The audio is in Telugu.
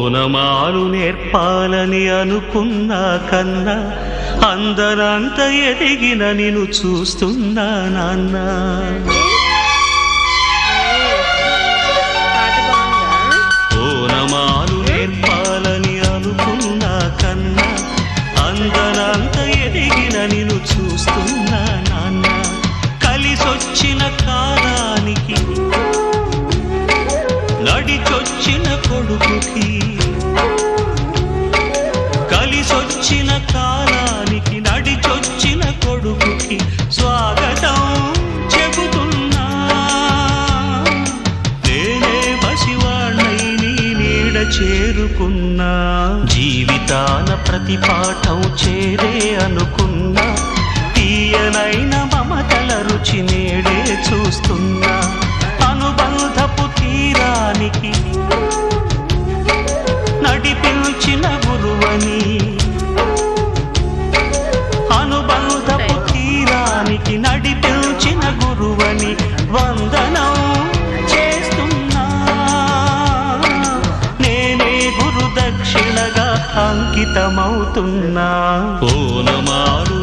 ఓనమాలు నేర్పాలని అనుకున్నా కన్నా అందరంత ఎదిగిన నిన్ను చూస్తున్నా నాన్న. ఓనమాలు నేర్పాలని అనుకున్నా కన్నా అందరంత ఎదిగిన నిన్ను చూస్తున్నా నాన్న. కలిసొచ్చిన కాలానికి నడిచొచ్చిన కొడుకుకి, కలిసొచ్చిన కాలానికి నడిచొచ్చిన కొడుకుకి స్వాగతం చెబుతున్నా. నేనే పసివాణ్ణై నీ నీడ చేరుకున్నా. జీవితాన ప్రతి పాఠం చేరే అనుకున్నా. తీయనైన మమతల రుచి నేడే చూస్తున్నా. అనుబంధపు తీరానికి నడిపించిన గురువని, అనుబంధపు తీరానికి నడిపించిన గురువని వందనం చేస్తున్నా. నేనే గురు దక్షిణగా అంకితమవుతున్నా. ఓనమాలు